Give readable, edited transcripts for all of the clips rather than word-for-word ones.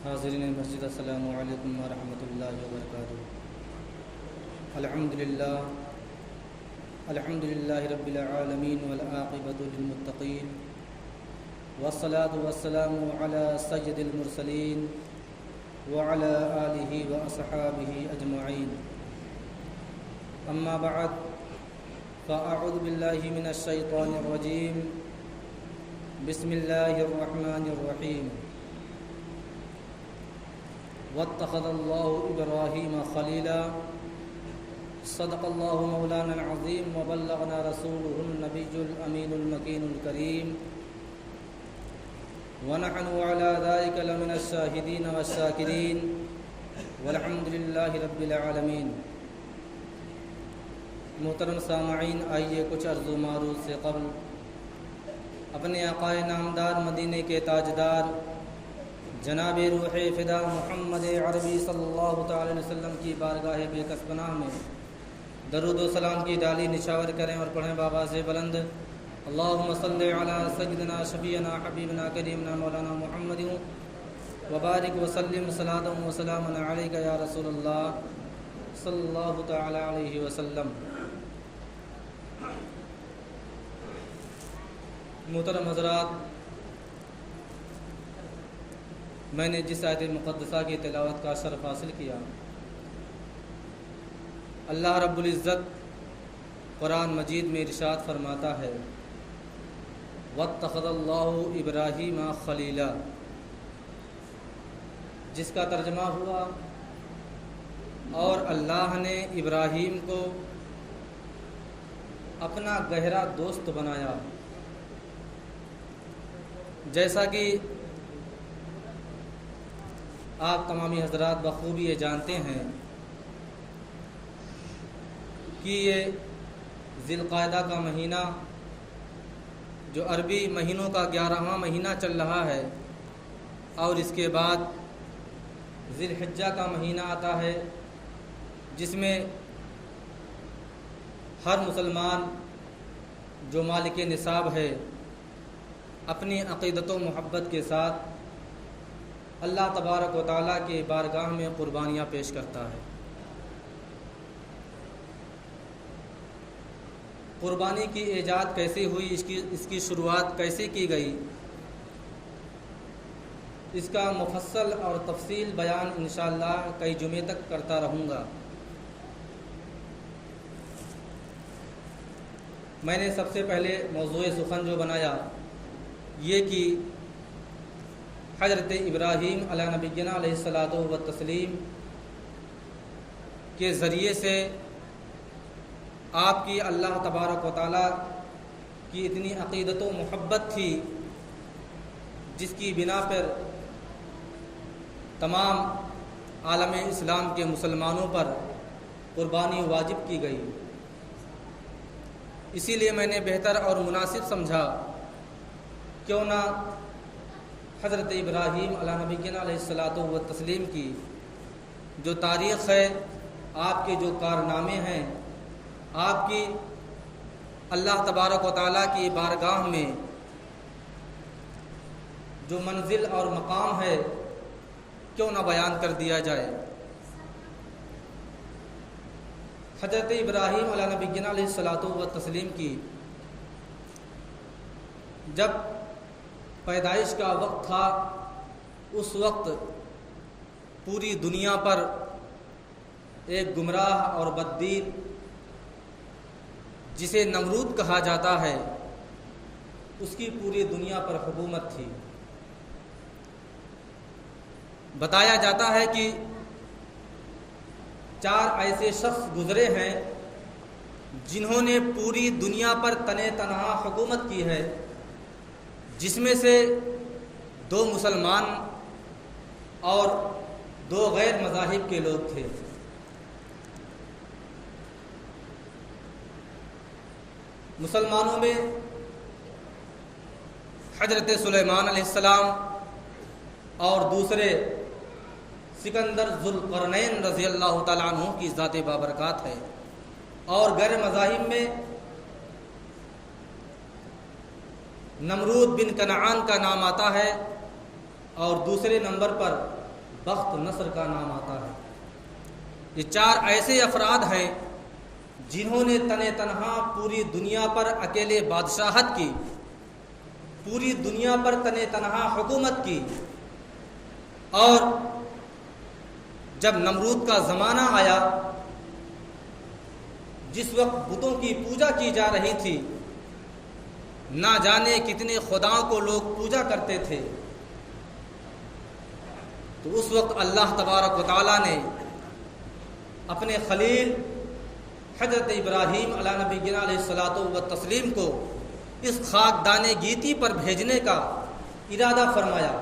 حاضرین مسجد السلام علیکم ورحمۃ اللہ وبرکاتہ۔ الحمد للہ رب العالمین والعاقبۃ للمتقین والصلاة والسلام علی سید المرسلین وعلی آلہ واصحابہ اجمعین، اما بعد فاعوذ باللہ من الشیطان الرجیم، بسم اللہ الرحمن الرحیم۔ واتخذ اللہ ابراہیم خلیلا، صدق اللہ مولانا العظیم وبلغنا رسولہ النبی الامین المکین الکریم، ونحن علی ذلک لمن الشاہدین والشاکرین، والحمد للہ رب العالمین۔ محترم سامعین، آئیے کچھ عرض و معروض سے قبل اپنے آقائے نامدار مدینے کے تاجدار جناب روح فدا محمد عربی صلی اللہ تعالی علیہ وسلم کی بارگاہ بے کس پناہ میں درود و سلام کی ڈالی نشاور کریں اور پڑھیں بابا سے بلند، اللہم صلی علی سیدنا شفیعنا حبیبنا کریمنا مولانا محمد وبارک وسلم صلاۃ و سلام علیک یا رسول اللہ صلی اللہ تعالی علیہ وسلم۔ محترم حضرات، میں نے جس آیت مقدسہ کی تلاوت کا شرف حاصل کیا، اللہ رب العزت قرآن مجید میں ارشاد فرماتا ہے، واتخذ اللہ ابراہیم خلیلا، جس کا ترجمہ ہوا اور اللہ نے ابراہیم کو اپنا گہرا دوست بنایا۔ جیسا کہ آپ تمامی حضرات بخوبی یہ جانتے ہیں کہ یہ ذی القعدہ کا مہینہ جو عربی مہینوں کا 11واں مہینہ چل رہا ہے، اور اس کے بعد ذی الحجہ کا مہینہ آتا ہے، جس میں ہر مسلمان جو مالک نصاب ہے اپنی عقیدت و محبت کے ساتھ اللہ تبارک و تعالیٰ کے بارگاہ میں قربانیاں پیش کرتا ہے۔ قربانی کی ایجاد کیسے ہوئی، اس کی شروعات کیسے کی گئی، اس کا مفصل اور تفصیل بیان انشاءاللہ کئی جمعے تک کرتا رہوں گا۔ میں نے سب سے پہلے موضوع سخن جو بنایا یہ کہ حضرت ابراہیم علیہ نبینا علیہ الصلاۃ والتسلیم کے ذریعے سے آپ کی اللہ تبارک و تعالیٰ کی اتنی عقیدت و محبت تھی جس کی بنا پر تمام عالم اسلام کے مسلمانوں پر قربانی واجب کی گئی۔ اسی لیے میں نے بہتر اور مناسب سمجھا کیوں نہ حضرت ابراہیم علیہ نبینا علیہ الصلاۃ والتسلیم کی جو تاریخ ہے، آپ کے جو کارنامے ہیں، آپ کی اللہ تبارک و تعالیٰ کی بارگاہ میں جو منزل اور مقام ہے، کیوں نہ بیان کر دیا جائے۔ حضرت ابراہیم علیہ نبینا علیہ الصلاۃ والتسلیم کی جب پیدائش کا وقت تھا، اس وقت پوری دنیا پر ایک گمراہ اور بددین جسے نمرود کہا جاتا ہے، اس کی پوری دنیا پر حکومت تھی۔ بتایا جاتا ہے کہ 4 ایسے شخص گزرے ہیں جنہوں نے پوری دنیا پر تنے تنہا حکومت کی ہے، جس میں سے 2 مسلمان اور 2 غیر مذاہب کے لوگ تھے۔ مسلمانوں میں حضرت سلیمان علیہ السلام اور دوسرے سکندر ذوالقرنین رضی اللہ تعالیٰ عنہ کی ذات بابرکات ہے، اور غیر مذاہب میں نمرود بن کنعان کا نام آتا ہے، اور دوسرے نمبر پر بخت نصر کا نام آتا ہے۔ یہ 4 ایسے افراد ہیں جنہوں نے تنہا پوری دنیا پر اکیلے بادشاہت کی، پوری دنیا پر تنہا حکومت کی، اور جب نمرود کا زمانہ آیا، جس وقت بتوں کی پوجا کی جا رہی تھی، نہ جانے کتنے خداؤں کو لوگ پوجا کرتے تھے، تو اس وقت اللہ تبارک و تعالیٰ نے اپنے خلیل حضرت ابراہیم علیہ نبینا علیہ الصلوۃ والتسلیم کو اس خاکدان گیتی پر بھیجنے کا ارادہ فرمایا۔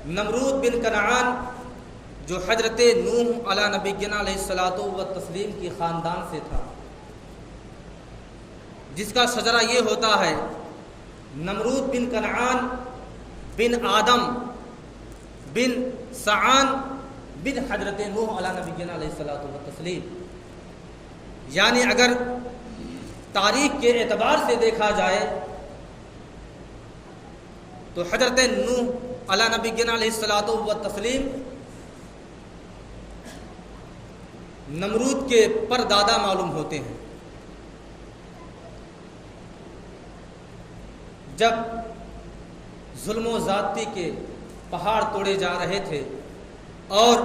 نمرود بن کنعان جو حضرت نوح علیہ نبینا علیہ الصلوۃ والتسلیم کی خاندان سے تھا، جس کا شجرہ یہ ہوتا ہے نمرود بن کنعان بن آدم بن سعان بن حضرت نوح علیہ نبینا علیہ الصلوۃ والتسلیم، یعنی اگر تاریخ کے اعتبار سے دیکھا جائے تو حضرت نوح علیہ نبینا علیہ الصلوۃ والتسلیم نمرود کے پردادا معلوم ہوتے ہیں۔ جب ظلم و زیادتی کے پہاڑ توڑے جا رہے تھے اور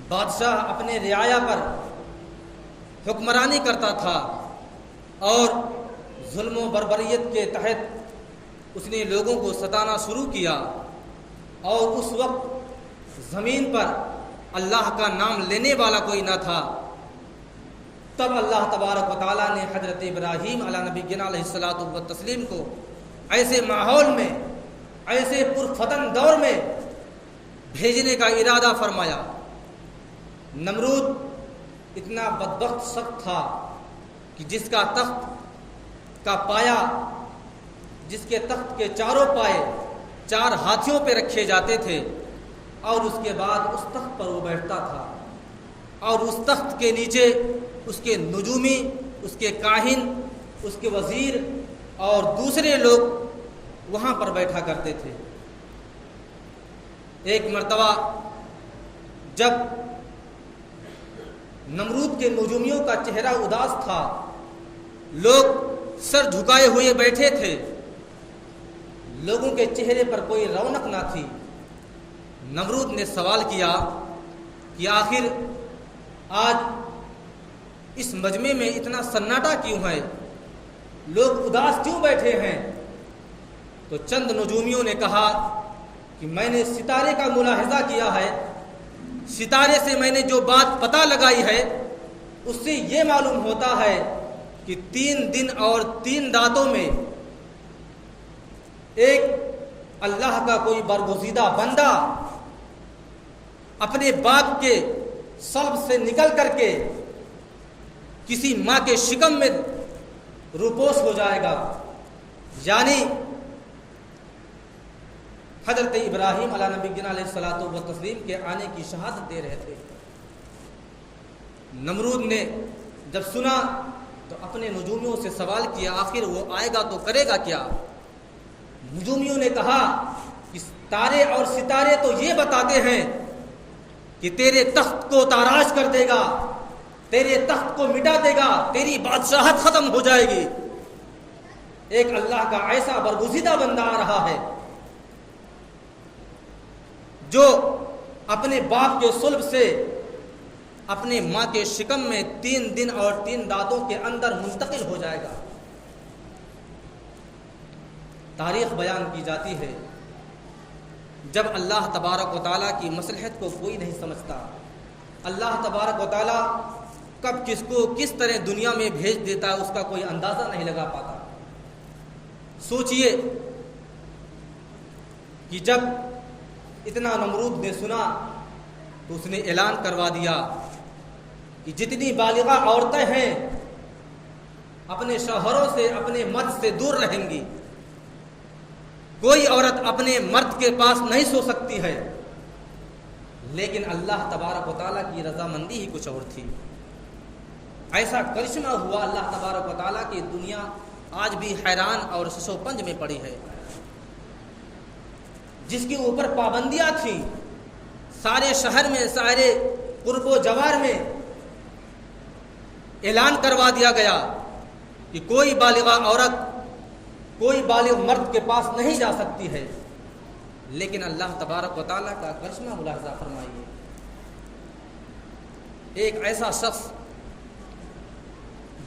بادشاہ اپنے رعایا پر حکمرانی کرتا تھا اور ظلم و بربریت کے تحت اس نے لوگوں کو ستانا شروع کیا، اور اس وقت زمین پر اللہ کا نام لینے والا کوئی نہ تھا، تب اللہ تبارک و تعالیٰ نے حضرت ابراہیم علیہ نبینا علیہ الصلوۃ والتسلیم کو ایسے ماحول میں، ایسے پرفتن دور میں بھیجنے کا ارادہ فرمایا۔ نمرود اتنا بدبخت شخص تھا کہ جس کا تخت کا پایا، جس کے تخت کے چاروں پائے 4 ہاتھیوں پہ رکھے جاتے تھے، اور اس کے بعد اس تخت پر وہ بیٹھتا تھا، اور اس تخت کے نیچے اس کے نجومی، اس کے کاہن، اس کے وزیر اور دوسرے لوگ وہاں پر بیٹھا کرتے تھے۔ ایک مرتبہ جب نمرود کے نجومیوں کا چہرہ اداس تھا، لوگ سر جھکائے ہوئے بیٹھے تھے، لوگوں کے چہرے پر کوئی رونق نہ تھی، نمرود نے سوال کیا کہ آخر آج اس مجمع میں اتنا سناٹا کیوں ہے، لوگ اداس کیوں بیٹھے ہیں؟ تو چند نجومیوں نے کہا کہ میں نے ستارے کا ملاحظہ کیا ہے، ستارے سے میں نے جو بات پتہ لگائی ہے اس سے یہ معلوم ہوتا ہے کہ 3 دن اور 3 راتوں میں ایک اللہ کا کوئی برگزیدہ بندہ اپنے باپ کے صلب سے نکل کر کے کسی ماں کے شکم میں روپوش ہو جائے گا، یعنی حضرت ابراہیم علیہ نبینا علیہ الصلوۃ والتسلیم کے آنے کی شہادت دے رہے تھے۔ نمرود نے جب سنا تو اپنے نجومیوں سے سوال کیا آخر وہ آئے گا تو کرے گا کیا؟ نجومیوں نے کہا کہ تارے اور ستارے تو یہ بتاتے ہیں کہ تیرے تخت کو تاراج کر دے گا، تیرے تخت کو مٹا دے گا، تیری بادشاہت ختم ہو جائے گی۔ ایک اللہ کا ایسا برگزیدہ بندہ آ رہا ہے جو اپنے باپ کے صلب سے اپنے ماں کے شکم میں 3 دن اور 3 راتوں کے اندر منتقل ہو جائے گا۔ تاریخ بیان کی جاتی ہے جب اللہ تبارک و تعالیٰ کی مصلحت کو کوئی نہیں سمجھتا، اللہ تبارک و تعالیٰ کب کس کو کس طرح دنیا میں بھیج دیتا ہے اس کا کوئی اندازہ نہیں لگا پاتا۔ سوچئے کہ جب اتنا نمرود نے سنا تو اس نے اعلان کروا دیا کہ جتنی بالغہ عورتیں ہیں اپنے شوہروں سے، اپنے مرد سے دور رہیں گی، کوئی عورت اپنے مرد کے پاس نہیں سو سکتی ہے۔ لیکن اللہ تبارک و تعالیٰ کی رضامندی ہی کچھ اور تھی۔ ایسا کرشمہ ہوا اللہ تبارک و تعالیٰ کی، دنیا آج بھی حیران اور شش و پنج میں پڑی ہے۔ جس کے اوپر پابندیاں تھیں، سارے شہر میں، سارے قرب و جوار میں اعلان کروا دیا گیا کہ کوئی بالغہ عورت، کوئی بالغ مرد کے پاس نہیں جا سکتی ہے، لیکن اللہ تبارک و تعالیٰ کا کرشمہ ملاحظہ فرمائیے، ایک ایسا شخص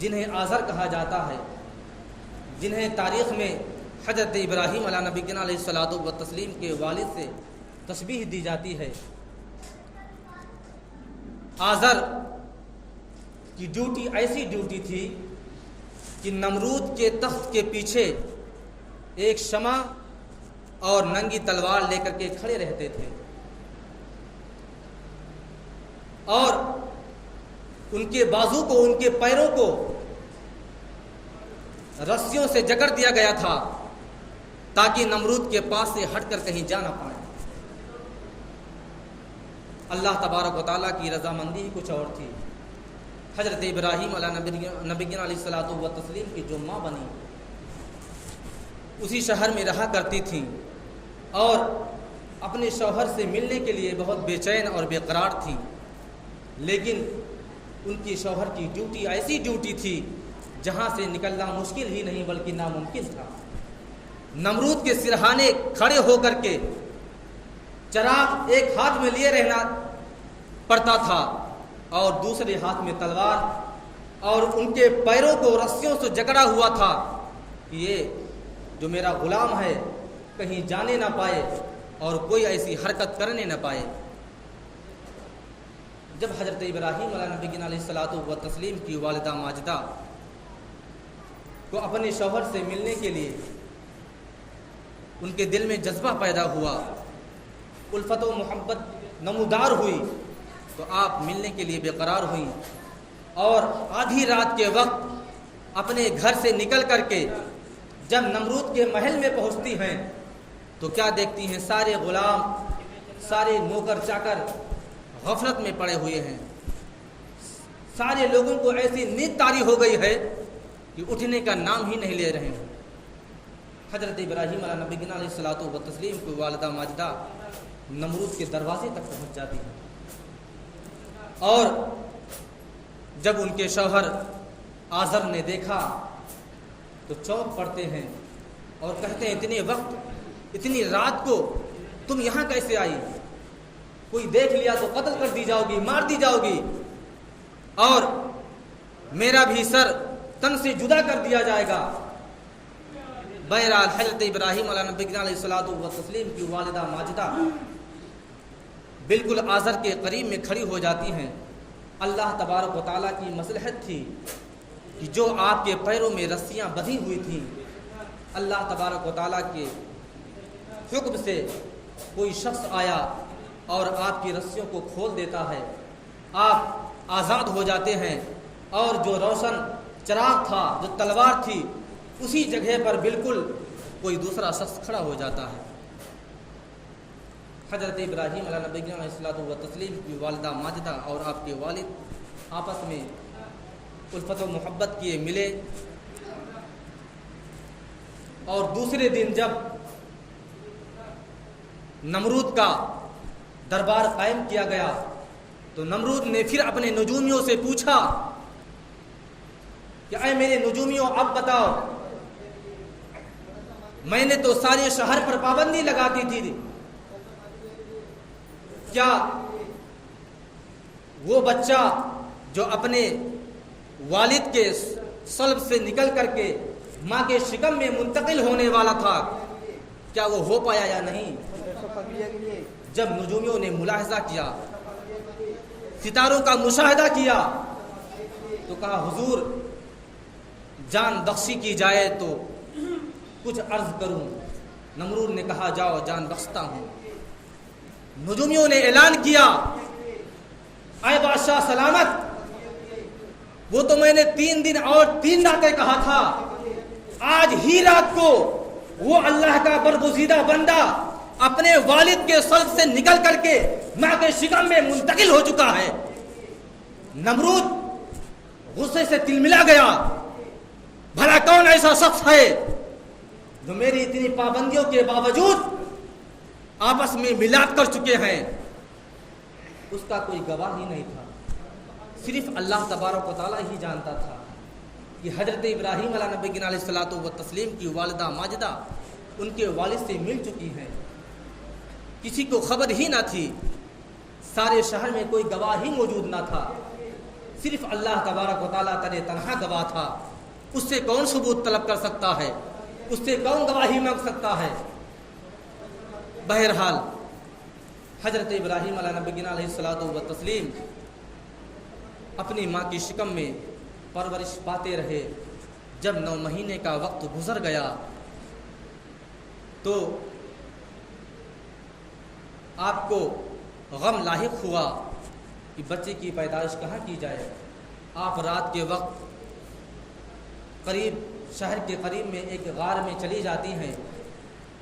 جنہیں آزر کہا جاتا ہے، جنہیں تاریخ میں حضرت ابراہیم علیہ نبینا علیہ الصلوۃ والتسلیم کے والد سے تشبیہ دی جاتی ہے، آزر کی ڈیوٹی ایسی ڈیوٹی تھی کہ نمرود کے تخت کے پیچھے ایک شمع اور ننگی تلوار لے کر کے کھڑے رہتے تھے، اور ان کے بازو کو، ان کے پیروں کو رسیوں سے جکڑ دیا گیا تھا تاکہ نمرود کے پاس سے ہٹ کر کہیں جا نہ پائے۔ اللہ تبارک و تعالیٰ کی رضامندی ہی کچھ اور تھی۔ حضرت ابراہیم علیہ نبینا علیہ الصلوۃ والتسلیم کی جو ماں بنی، اسی شہر میں رہا کرتی تھیں اور اپنے شوہر سے ملنے کے لیے بہت بے چین اور بے قرار تھیں، لیکن ان کی شوہر کی ڈیوٹی ایسی ڈیوٹی تھی جہاں سے نکلنا مشکل ہی نہیں بلکہ ناممکن تھا۔ نمرود کے سرہانے کھڑے ہو کر کے چراغ ایک ہاتھ میں لیے رہنا پڑتا تھا اور دوسرے ہاتھ میں تلوار، اور ان کے پیروں کو رسیوں سے جکڑا ہوا تھا کہ یہ جو میرا غلام ہے کہیں جانے نہ پائے اور کوئی ایسی حرکت کرنے نہ پائے۔ جب حضرت ابراہیم علیہ نبینا علیہ الصلوۃ والتسلیم کی والدہ ماجدہ کو اپنے شوہر سے ملنے کے لیے ان کے دل میں جذبہ پیدا ہوا، الفت و محبت نمودار ہوئی، تو آپ ملنے کے لیے بے قرار ہوئیں، اور آدھی رات کے وقت اپنے گھر سے نکل کر کے جب نمرود کے محل میں پہنچتی ہیں تو کیا دیکھتی ہیں؟ سارے غلام، سارے نوکر چاکر غفلت میں پڑے ہوئے ہیں، سارے لوگوں کو ایسی نیند طاری ہو گئی ہے کہ اٹھنے کا نام ہی نہیں لے رہے ہیں۔ حضرت ابراہیم علیہ نبینا علیہ الصلوۃ والتسلیم کی والدہ ماجدہ نمرود کے دروازے تک پہنچ جاتی ہیں، اور جب ان کے شوہر آزر نے دیکھا تو چونک پڑتے ہیں اور کہتے ہیں اتنے وقت، اتنی رات کو تم یہاں کیسے آئی؟ کوئی دیکھ لیا تو قتل کر دی جاؤ گی، مار دی جاؤ گی، اور میرا بھی سر تن سے جدا کر دیا جائے گا۔ بہرحال حضرت ابراہیم علیہ نبینا علیہ الصلوۃ والتسلیم کی والدہ ماجدہ بالکل آزر کے قریب میں کھڑی ہو جاتی ہیں۔ اللہ تبارک و تعالیٰ کی مصلحت تھی کہ جو آپ کے پیروں میں رسیاں بندھی ہوئی تھیں، اللہ تبارک و تعالیٰ کے حکم سے کوئی شخص آیا اور آپ کی رسیوں کو کھول دیتا ہے، آپ آزاد ہو جاتے ہیں، اور جو روشن چراغ تھا، جو تلوار تھی، اسی جگہ پر بالکل کوئی دوسرا شخص کھڑا ہو جاتا ہے۔ حضرت ابراہیم علیہ نبینا علیہ الصلوۃ والتسلیم کی والدہ ماجدہ اور آپ کے والد آپس میں الفت و محبت کیے ملے، اور دوسرے دن جب نمرود کا دربار قائم کیا گیا تو نمرود نے پھر اپنے نجومیوں سے پوچھا کہ اے میرے نجومیوں، اب بتاؤ، میں نے تو سارے شہر پر پابندی لگاتی تھی، کیا وہ بچہ جو اپنے والد کے صلب سے نکل کر کے ماں کے شکم میں منتقل ہونے والا تھا، کیا وہ ہو پایا یا نہیں؟ جب نجومیوں نے ملاحظہ کیا، ستاروں کا مشاہدہ کیا، تو کہا حضور جان بخشی کی جائے تو کچھ عرض کروں۔ نمرود نے کہا جاؤ، جان بخشتا ہوں۔ نجومیوں نے اعلان کیا، اے بادشاہ سلامت، وہ تو میں نے 3 دن اور 3 راتیں کہا تھا، آج ہی رات کو وہ اللہ کا برگزیدہ بندہ اپنے والد کے صلب سے نکل کر کے ماں کے شکم میں منتقل ہو چکا ہے۔ نمرود غصے سے تلملا گیا، بھلا کون ایسا شخص ہے جو میری اتنی پابندیوں کے باوجود آپس میں میلاد کر چکے ہیں، اس کا کوئی گواہ ہی نہیں تھا، صرف اللہ تبارک و تعالیٰ ہی جانتا تھا کہ حضرت ابراہیم علیہ نبی علیہ الصلوۃ والتسلیم کی والدہ ماجدہ ان کے والد سے مل چکی ہیں، کسی کو خبر ہی نہ تھی، سارے شہر میں کوئی گواہ ہی موجود نہ تھا، صرف اللہ تبارک و تعالیٰ تنہا گواہ تھا، اس سے کون ثبوت طلب کر سکتا ہے، اس سے کون گواہی مانگ سکتا ہے۔ بہرحال حضرت ابراہیم علیہ نبی علیہ الصلوۃ والتسلیم اپنی ماں کی شکم میں پرورش پاتے رہے، جب 9 مہینے کا وقت گزر گیا تو آپ کو غم لاحق ہوا کہ بچے کی پیدائش کہاں کی جائے۔ آپ رات کے وقت قریب شہر کے قریب میں ایک غار میں چلی جاتی ہیں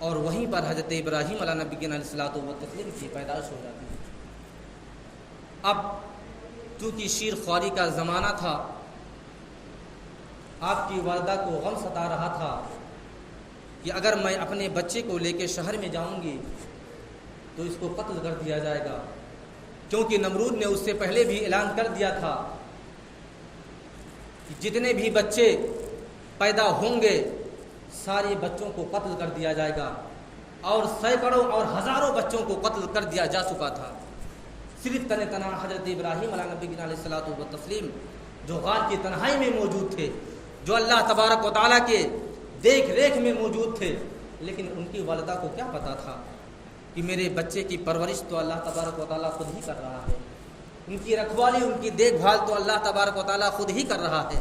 اور وہیں پر حضرت ابراہیم علیہ نبی علیہ الصلوۃ والتسلیم کی پیدائش ہو جاتی ہے۔ اب چونکہ شیر خواری کا زمانہ تھا، آپ کی والدہ کو غم ستا رہا تھا کہ اگر میں اپنے بچے کو لے کے شہر میں جاؤں گی تو اس کو قتل کر دیا جائے گا، کیونکہ نمرود نے اس سے پہلے بھی اعلان کر دیا تھا کہ جتنے بھی بچے پیدا ہوں گے سارے بچوں کو قتل کر دیا جائے گا، اور سینکڑوں اور ہزاروں بچوں کو قتل کر دیا جا چکا تھا۔ صرف تنہا حضرت ابراہیم علیہ نبی علیہ الصلوۃ والتسلیم جو غار کی تنہائی میں موجود تھے، جو اللہ تبارک و تعالیٰ کے دیکھ ریکھ میں موجود تھے، لیکن ان کی والدہ کو کیا پتا تھا کہ میرے بچے کی پرورش تو اللہ تبارک و تعالیٰ خود ہی کر رہا ہے، ان کی رکھوالی ان کی دیکھ بھال تو اللہ تبارک و تعالیٰ خود ہی کر رہا ہے۔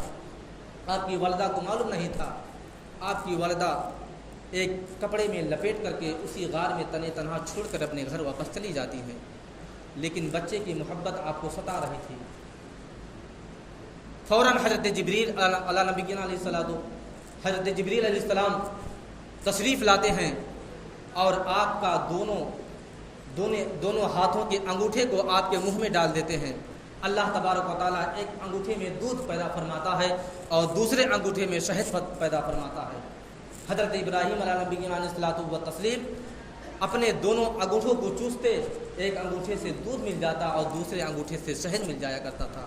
آپ کی والدہ کو معلوم نہیں تھا، آپ کی والدہ ایک کپڑے میں لپیٹ کر کے اسی غار میں تنہا چھوڑ کر اپنے گھر واپس چلی جاتی ہیں، لیکن بچے کی محبت آپ کو ستا رہی تھی۔ فوراً حضرت جبریل علیہ نبی علیہ الصلوۃ حضرت جبریل علیہ السلام تشریف لاتے ہیں اور آپ کا دونوں ہاتھوں کے انگوٹھے کو آپ کے منہ میں ڈال دیتے ہیں۔ اللہ تبارک و تعالیٰ ایک انگوٹھے میں دودھ پیدا فرماتا ہے اور دوسرے انگوٹھے میں شہد پیدا فرماتا ہے۔ حضرت ابراہیم علیہ نبی علیہ الصلوۃ والتسلیم اپنے دونوں انگوٹھوں کو چوستے، ایک انگوٹھے سے دودھ مل جاتا اور دوسرے انگوٹھے سے شہد مل جایا کرتا تھا۔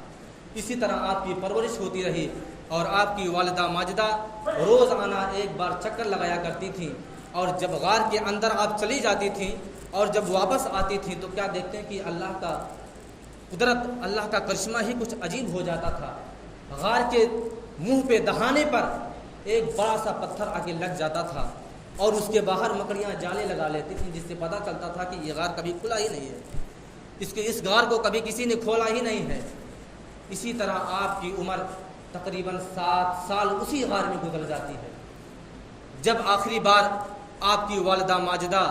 اسی طرح آپ کی پرورش ہوتی رہی اور آپ کی والدہ ماجدہ روز آنا ایک بار چکر لگایا کرتی تھیں، اور جب غار کے اندر آپ چلی جاتی تھیں اور جب واپس آتی تھیں تو کیا دیکھتے ہیں کہ اللہ کا قدرت، اللہ کا کرشمہ ہی کچھ عجیب ہو جاتا تھا۔ غار کے منہ پہ دہانے پر ایک بڑا سا پتھر آ کے لگ جاتا تھا اور اس کے باہر مکڑیاں جالے لگا لیتی تھیں، جس سے پتہ چلتا تھا کہ یہ غار کبھی کھلا ہی نہیں ہے، اس غار کو کبھی کسی نے کھولا ہی نہیں ہے۔ اسی طرح آپ کی عمر تقریباً 7 سال اسی غار میں گزر جاتی ہے۔ جب آخری بار آپ کی والدہ ماجدہ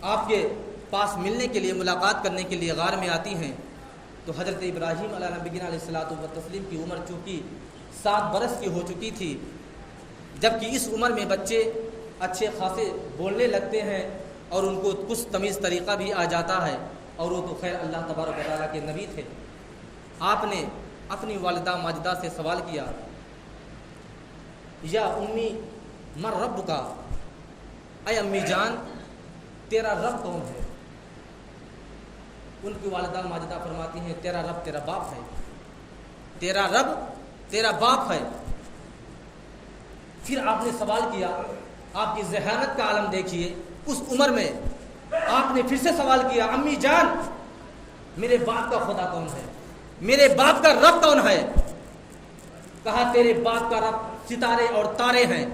آپ کے پاس ملنے کے لیے، ملاقات کرنے کے لیے غار میں آتی ہیں تو حضرت ابراہیم علیہ نبی علیہ الصلوۃ والتسلیم کی عمر چونکہ 7 برس کی ہو چکی تھی، جبکہ اس عمر میں بچے اچھے خاصے بولنے لگتے ہیں اور ان کو کچھ تمیز طریقہ بھی آ جاتا ہے، اور وہ تو خیر اللہ تبارک و تعالیٰ کے نبی تھے۔ آپ نے اپنی والدہ ماجدہ سے سوال کیا، یا امی من رب کا، اے امی جان تیرا رب کون ہے؟ ان کی والدہ ماجدہ فرماتی ہیں تیرا رب تیرا باپ ہے، تیرا رب تیرا باپ ہے۔ پھر آپ نے سوال کیا، آپ کی ذہانت کا عالم دیکھیے، اس عمر میں آپ نے پھر سے سوال کیا، امی جان میرے باپ کا خدا کون ہے، میرے باپ کا رب کون ہے؟ کہا تیرے باپ کا رب ستارے اور تارے ہیں۔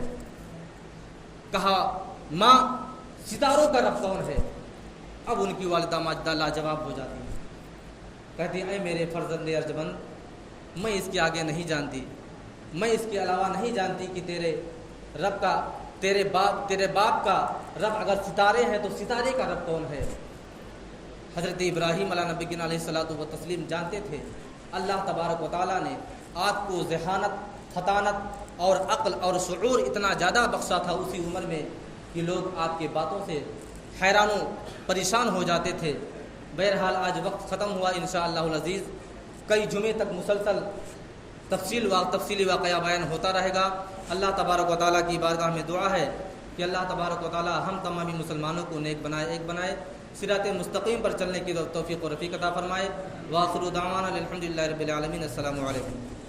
کہا ماں ستاروں کا رب کون ہے؟ اب ان کی والدہ ماجدہ لاجواب ہو جاتی ہے، کہتی اے میرے فرزند ارجمند، میں اس کے آگے نہیں جانتی، میں اس کے علاوہ نہیں جانتی کہ تیرے باپ کا رب اگر ستارے ہیں تو ستارے کا رب کون ہے؟ حضرت ابراہیم علیہ نبی علیہ الصلوۃ والتسلیم جانتے تھے اللہ تبارک و تعالیٰ نے آپ کو ذہانت، فطانت اور عقل اور شعور اتنا زیادہ بخشا تھا اسی عمر میں کہ لوگ آپ کے باتوں سے حیران و پریشان ہو جاتے تھے۔ بہرحال آج وقت ختم ہوا، انشاءاللہ العزیز کئی جمعے تک مسلسل تفصیلی واقعہ بیان ہوتا رہے گا۔ اللہ تبارک و تعالیٰ کی بارگاہ میں دعا ہے کہ اللہ تبارک و تعالی ہم تمامی مسلمانوں کو نیک بنائے، ایک بنائے، صراط مستقیم پر چلنے کی توفیق و رفیق عطا فرمائے۔ وآخر دعوانا الحمدللہ رب العالمین۔ السلام علیکم۔